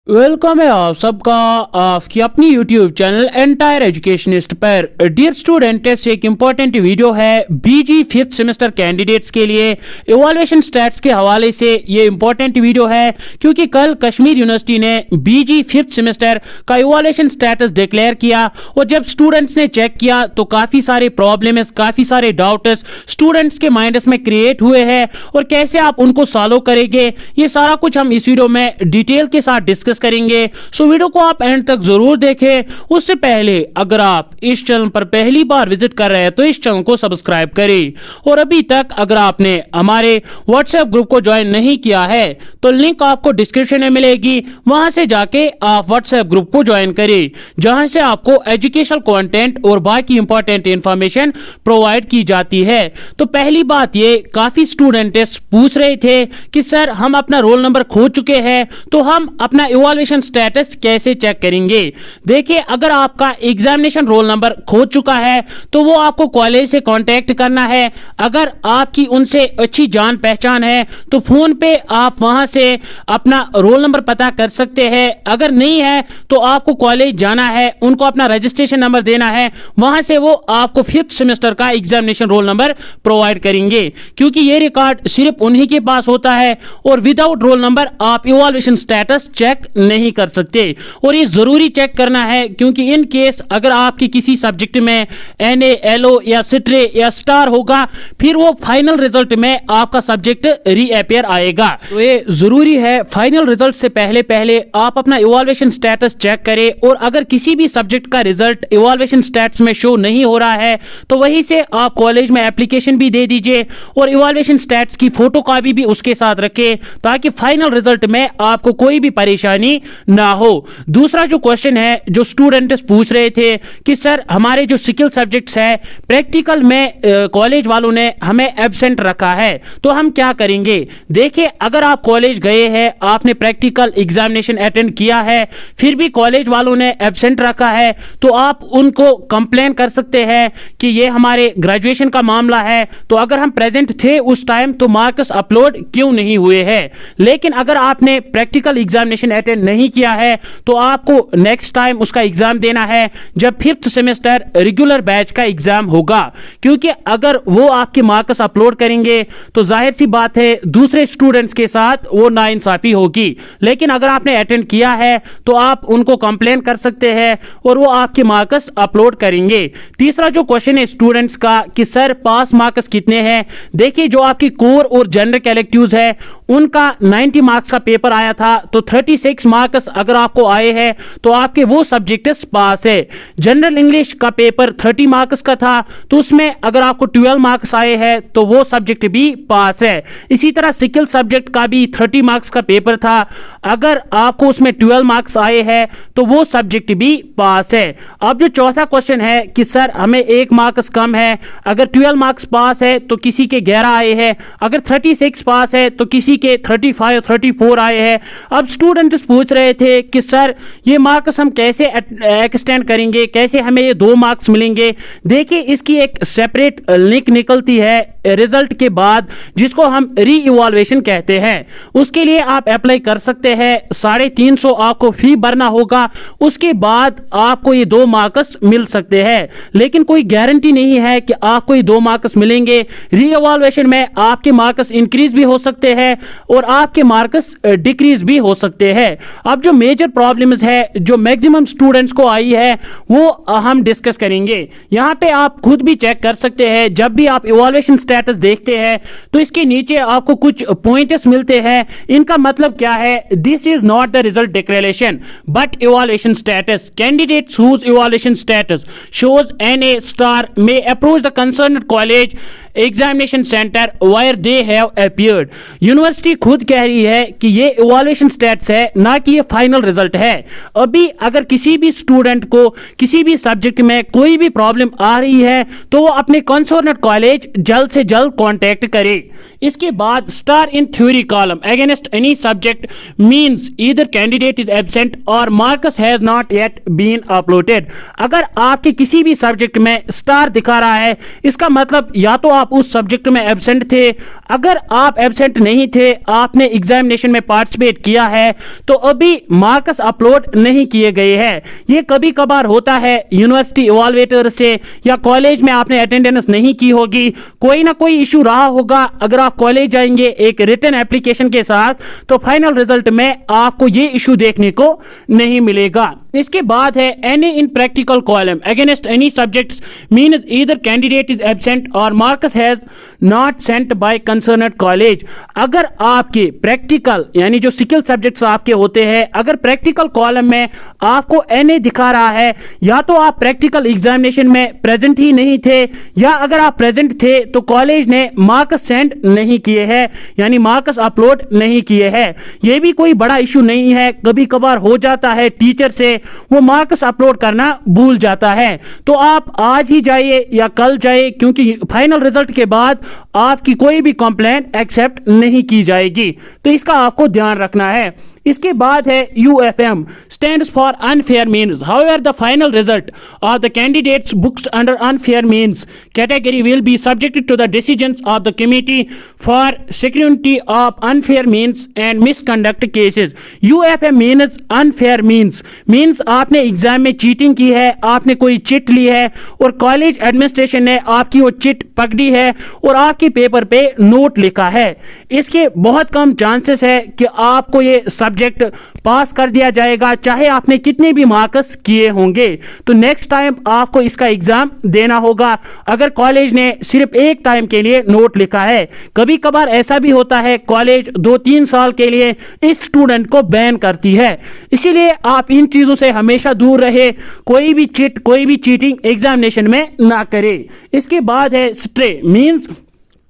Welcome है आप सबका आपकी अपनी YouTube चैनल एंटायर एजुकेशनिस्ट पर। डियर स्टूडेंट, एक इम्पोर्टेंट वीडियो है बीजी फिफ्थ सेमेस्टर कैंडिडेट्स के लिए इवैल्यूएशन स्टैट्स के हवाले से। ये इम्पोर्टेंट वीडियो है क्योंकि कल कश्मीर यूनिवर्सिटी ने बीजी फिफ्थ सेमेस्टर का इवैल्यूएशन स्टेटस डिक्लेयर किया और जब स्टूडेंट्स ने चेक किया तो काफ़ी सारे प्रॉब्लम्स, काफ़ी सारे डाउट्स स्टूडेंट्स के माइंड्स में क्रिएट हुए हैं और कैसे आप उनको सॉल्व करेंगे, ये सारा कुछ हम इस वीडियो में डिटेल के साथ डिस्कस करेंगे। सो वीडियो को आप एंड तक जरूर देखें। उससे पहले अगर आप इस चैनल पर पहली बार विजिट कर रहे हैं तो इस चैनल को सब्सक्राइब करें और अभी तक अगर आपने हमारे व्हाट्सएप ग्रुप को ज्वाइन नहीं किया है तो लिंक आपको डिस्क्रिप्शन में मिलेगी, वहां से जाके आप व्हाट्सएप ग्रुप को ज्वाइन करें जहां से आपको एजुकेशनल कंटेंट और बाकी इंपॉर्टेंट इंफॉर्मेशन प्रोवाइड की जाती है। तो पहली बात, ये काफी स्टूडेंट्स पूछ रहे थे कि सर हम अपना रोल नंबर खो चुके हैं तो हम अपना इवैल्यूएशन स्टेटस कैसे चेक करेंगे। देखिए, अगर आपका एग्जामिनेशन रोल नंबर खो चुका है तो वो आपको कॉलेज से कांटेक्ट करना है। अगर आपकी उनसे अच्छी जान पहचान है तो फोन पे आप वहां से अपना रोल नंबर पता कर सकते हैं। अगर नहीं है तो आपको कॉलेज जाना है, उनको अपना रजिस्ट्रेशन नंबर देना है, वहां से वो आपको फिफ्थ सेमेस्टर का एग्जामिनेशन रोल नंबर प्रोवाइड करेंगे क्योंकि ये रिकॉर्ड सिर्फ उन्हीं के पास होता है और विदाउट रोल नंबर आप इवैल्यूएशन स्टेटस चेक नहीं कर सकते। और ये जरूरी चेक करना है क्योंकि इन केस अगर आपकी किसी सब्जेक्ट में NA, LO या सिट्रे या स्टार होगा फिर वो फाइनल रिजल्ट में आपका सब्जेक्ट रीअपियर आएगा। तो ये जरूरी है फाइनल रिजल्ट से पहले पहले आप अपना इवैल्यूएशन स्टेटस चेक करें और अगर किसी भी सब्जेक्ट का रिजल्ट इवैल्यूएशन स्टेटस में शो नहीं हो रहा है तो वहीं से आप कॉलेज में एप्लीकेशन भी दे दीजिए और इवैल्यूएशन स्टेटस की फोटो कॉपी भी उसके साथ रखें ताकि फाइनल रिजल्ट में आपको कोई भी परेशानी ना हो। दूसरा जो क्वेश्चन है जो स्टूडेंट्स पूछ रहे थे कि सर हमारे जो स्किल सब्जेक्ट्स है प्रैक्टिकल में कॉलेज वालों ने हमें एब्सेंट रखा है तो हम क्या करेंगे। देखिए, अगर आप कॉलेज गए हैं, आपने प्रैक्टिकल एग्जामिनेशन अटेंड किया है, फिर भी कॉलेज वालों ने एब्सेंट रखा है तो आप उनको कंप्लेन कर सकते हैं कि ये हमारे ग्रेजुएशन का मामला है, तो अगर हम प्रेजेंट थे उस टाइम तो मार्क्स अपलोड क्यों नहीं हुए हैं। लेकिन अगर आपने प्रैक्टिकल एग्जामिनेशन अटेंड नहीं किया है तो आपको नेक्स्ट टाइम उसका एग्जाम देना है जब फिफ्थ सेमेस्टर रेगुलर बैच का एग्जाम होगा क्योंकि अगर वो आपके मार्क्स अपलोड करेंगे तो जाहिर सी बात है दूसरे स्टूडेंट्स के साथ वो नाइंसाफी होगी। लेकिन अगर आपने अटेंड किया है तो आप उनको कंप्लेन कर सकते हैं और वो आपके मार्क्स अपलोड करेंगे। तीसरा जो क्वेश्चन है स्टूडेंट्स का कि सर पास मार्क्स कितने हैं। देखिए, जो आपकी कोर और जनरल इलेक्टिव्स है उनका 90 मार्क्स का पेपर आया था तो 36 मार्क्स अगर आपको आए हैं तो आपके वो सब्जेक्ट्स पास है। जनरल इंग्लिश का पेपर 30 मार्क्स का था तो उसमें अगर आपको 12 मार्क्स आए हैं तो वो सब्जेक्ट भी पास है। इसी तरह स्किल सब्जेक्ट का भी 30 मार्क्स का पेपर था, अगर आपको उसमें 12 मार्क्स आए हैं तो वो सब्जेक्ट भी पास है। अब जो चौथा क्वेश्चन है कि सर हमें 1 मार्क्स कम है, अगर 12 मार्क्स पास है तो किसी के 11 आए हैं, अगर 36 पास है तो किसी के 35 34 आए हैं। अब स्टूडेंट्स पूछ रहे थे कि सर ये मार्क्स हम कैसे एक्सटेंड करेंगे, कैसे हमें ये 2 मार्क्स मिलेंगे। देखिए, इसकी एक सेपरेट लिंक निकलती है रिजल्ट के बाद जिसको हम री इवैल्यूएशन कहते हैं। उसके लिए आप अप्लाई कर सकते हैं, 350 आपको फी भरना होगा, उसके बाद आपको ये 2 मार्क्स मिल सकते हैं। लेकिन कोई गारंटी नहीं है कि आपको ये 2 मार्क्स मिलेंगे। री इवैल्यूएशन में आपके मार्क्स इंक्रीज भी हो सकते हैं और आपके मार्क्स डिक्रीज भी हो सकते हैं। अब जो मेजर प्रॉब्लम्स है जो मैक्सिमम स्टूडेंट्स को आई है वो हम डिस्कस करेंगे। यहां पे आप खुद भी चेक कर सकते हैं, जब भी आप इवैल्यूएशन स्टेटस देखते हैं तो इसके नीचे आपको कुछ पॉइंट्स मिलते हैं। इनका मतलब क्या है, this is not the result declaration but evaluation status. Candidates whose evaluation status shows NA star may approach the concerned college examination centre where they have appeared. University खुद कह रही है कि ये इवैल्यूएशन स्टेटस है, ना कि ये फाइनल रिजल्ट है। अभी अगर किसी भी स्टूडेंट को किसी भी सब्जेक्ट में कोई भी प्रॉब्लम आ रही है तो वो अपने कंसर्न्ड कॉलेज जल्द से जल्द कांटेक्ट करे। इसके बाद star in theory column against any subject means either candidate is absent और marks has not yet been uploaded. अगर आपके किसी भी सब्जेक्ट में स्टार दिखा रहा है इसका मतलब या तो आप उस सब्जेक्ट में एब्सेंट थे, अगर आप एब्सेंट नहीं थे, आपने एग्जामिनेशन में पार्टिसिपेट किया है, तो अभी मार्क्स अपलोड नहीं किए गए हैं। ये कभी कभार होता है यूनिवर्सिटी इवैल्यूएटर से, या कॉलेज में आपने अटेंडेंस नहीं की होगी, कोई ना कोई इशू रहा होगा। अगर आप कॉलेज जाएंगे एक रिटन एप्लीकेशन के साथ, तो फाइनल रिजल्ट में आपको ये इशू देखने को नहीं मिलेगा। इसके बाद है any in practical column against any subjects means either candidate is absent और marks has not sent by concerned college. अगर आपके प्रैक्टिकल यानी जो स्किल सब्जेक्ट्स आपके होते हैं, अगर प्रैक्टिकल कॉलम में आपको एनए दिखा रहा है, या तो आप प्रैक्टिकल एग्जामिनेशन में प्रेजेंट ही नहीं थे, या अगर आप प्रेजेंट थे तो कॉलेज ने मार्क्स सेंड नहीं किए हैं, यानी मार्क्स अपलोड नहीं किए हैं। यह भी कोई बड़ा इशू नहीं है, कभी कभार हो जाता है टीचर से वो मार्क्स अपलोड करना भूल जाता है। तो आप आज ही जाइए या कल जाइए, क्योंकि फाइनल रिजल्ट के बाद आपकी कोई भी कंप्लेंट एक्सेप्ट नहीं की जाएगी, तो इसका आपको ध्यान रखना है। इसके बाद है UFM stands for unfair means. However, the final result of the candidates booked under unfair means category will be subjected to the decisions of the committee for security of unfair means and misconduct cases. UFM means unfair means आपने exam में cheating की है, आपने कोई chit ली है और college administration ने आपकी वो चिट पकड़ी है और आपके पेपर पे नोट लिखा है। इसके बहुत कम चांसेस है कि आपको ये सब्जेक्ट पास कर दिया जाएगा, चाहे आपने कितने भी मार्क्स किए होंगे। तो नेक्स्ट टाइम आपको इसका एग्जाम देना होगा, अगर कॉलेज ने सिर्फ एक टाइम के लिए नोट लिखा है। कभी कभार ऐसा भी होता है कॉलेज 2-3 साल के लिए इस स्टूडेंट को बैन करती है, इसीलिए आप इन चीजों से हमेशा दूर रहे, कोई भी चिट कोई भी चीटिंग एग्जामिनेशन में ना करे। इसके बाद है stray means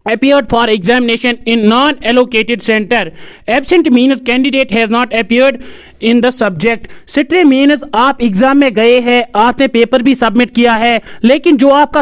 appeared for examination in non-allocated center. Absent means candidate has not appeared in the subject. Stray means आप एग्जाम में गए हैं, आपने पेपर भी सबमिट किया है, लेकिन जो आपका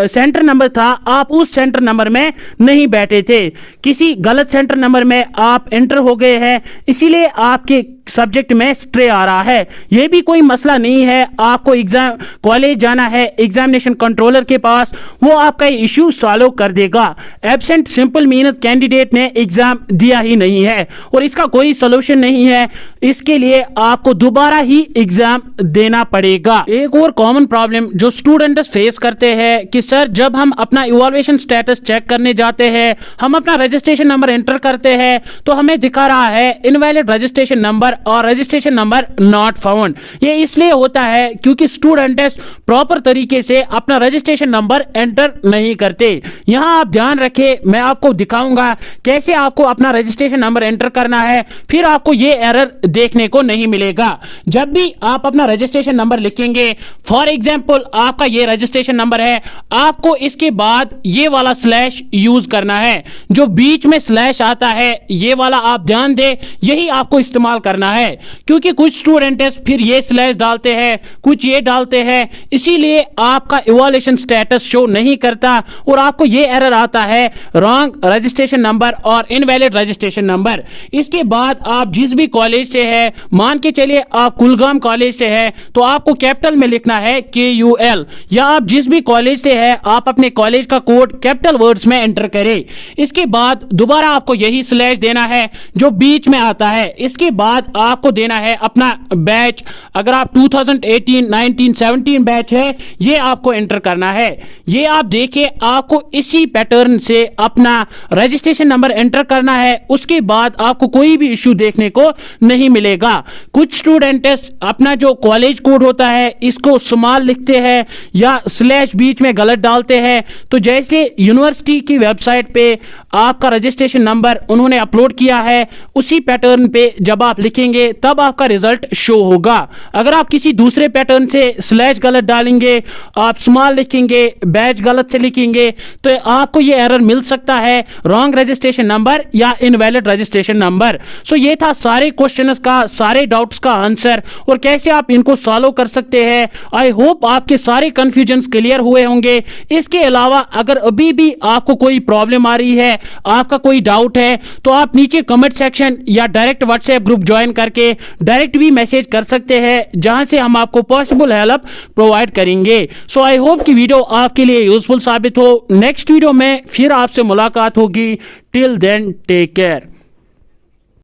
सेंटर नंबर था आप उस सेंटर नंबर में नहीं बैठे थे, किसी गलत सेंटर नंबर में आप एंटर हो गए हैं, इसीलिए आपके सब्जेक्ट में स्ट्रे आ रहा है। यह भी कोई मसला नहीं है, आपको एग्जाम कॉलेज जाना है एग्जामिनेशन कंट्रोलर के पास, वो आपका इशू सॉल्व कर देगा। एब्सेंट सिंपल मीन्स कैंडिडेट ने एग्जाम दिया ही नहीं है और इसका कोई सोल्यूशन नहीं है, इसके लिए आपको दोबारा ही एग्जाम देना पड़ेगा। एक और कॉमन प्रॉब्लम जो स्टूडेंट्स फेस करते हैं कि सर जब हम अपना इवैल्यूएशन स्टेटस चेक करने जाते हैं, हम अपना रजिस्ट्रेशन नंबर एंटर करते हैं तो हमें दिखा रहा है इनवैलिड रजिस्ट्रेशन नंबर और रजिस्ट्रेशन नंबर नॉट फाउंड। ये इसलिए होता है क्योंकि स्टूडेंट्स प्रॉपर तरीके से अपना रजिस्ट्रेशन नंबर एंटर नहीं करते। यहां आप ध्यान रखें, मैं आपको दिखाऊंगा कैसे आपको अपना रजिस्ट्रेशन नंबर एंटर करना है, फिर आपको ये एरर देखने को नहीं मिलेगा। जब भी आप अपना रजिस्ट्रेशन नंबर लिखेंगे, फॉर एग्जांपल आपका ये रजिस्ट्रेशन नंबर है, आपको इसके बाद ये वाला स्लैश यूज करना है, जो बीच में स्लैश आता है ये वाला आप ध्यान दें, यही आपको इस्तेमाल करना है, क्योंकि कुछ स्टूडेंट्स फिर ये स्लैश डालते हैं, कुछ ये डालते हैं, इसीलिए आपका इवैल्यूएशन स्टेटस शो नहीं करता और आपको ये एरर आता है रॉन्ग रजिस्ट्रेशन नंबर और इनवैलिड रजिस्ट्रेशन नंबर। इसके बाद आप जिस भी कॉलेज से है, मान के चलिए आप कुलगाम कॉलेज से है तो आपको कैपिटल में लिखना है KUL, या आप जिस भी कॉलेज से है आप अपने कॉलेज का कोड कैपिटल वर्ड्स में एंटर करें। इसके बाद दोबारा आपको यही स्लैश देना है जो बीच में आता है। इसके बाद आपको देना है अपना बैच, अगर आप 2018, 19, 17 बैच है ये आपको एंटर करना है। ये आप देखिए आपको इसी पैटर्न से अपना रजिस्ट्रेशन नंबर एंटर करना है, उसके बाद आपको कोई भी इश्यू देखने को नहीं मिलेगा। कुछ स्टूडेंट्स अपना जो कॉलेज कोड होता है इसको स्मॉल लिखते हैं या स्लैश बीच में गलत डालते हैं, तो जैसे यूनिवर्सिटी की वेबसाइट पे आपका रजिस्ट्रेशन नंबर उन्होंने अपलोड किया है उसी पैटर्न पे जब आप लिखेंगे तब आपका रिजल्ट शो होगा। अगर आप किसी दूसरे पैटर्न से स्लैश गलत डालेंगे, आप स्मॉल लिखेंगे, बैच गलत से लिखेंगे, तो आपको ये एरर मिल सकता है रॉन्ग रजिस्ट्रेशन नंबर या इनवैलिड रजिस्ट्रेशन नंबर। सो ये था सारे क्वेश्चंस का, सारे डाउट्स का आंसर और कैसे आप इनको सॉल्व कर सकते हैं। आई होप आपके सारे कंफ्यूजन्स क्लियर हुए होंगे। इसके अलावा अगर अभी भी आपको कोई प्रॉब्लम आ रही है, आपका कोई डाउट है, तो आप नीचे कमेंट सेक्शन या डायरेक्ट व्हाट्सएप ग्रुप ज्वाइन करके डायरेक्ट भी मैसेज कर सकते हैं, जहां से हम आपको पॉसिबल हेल्प प्रोवाइड करेंगे। सो आई होप कि वीडियो आपके लिए यूजफुल साबित हो। नेक्स्ट वीडियो में फिर फिर आपसे मुलाकात होगी। Till then take care.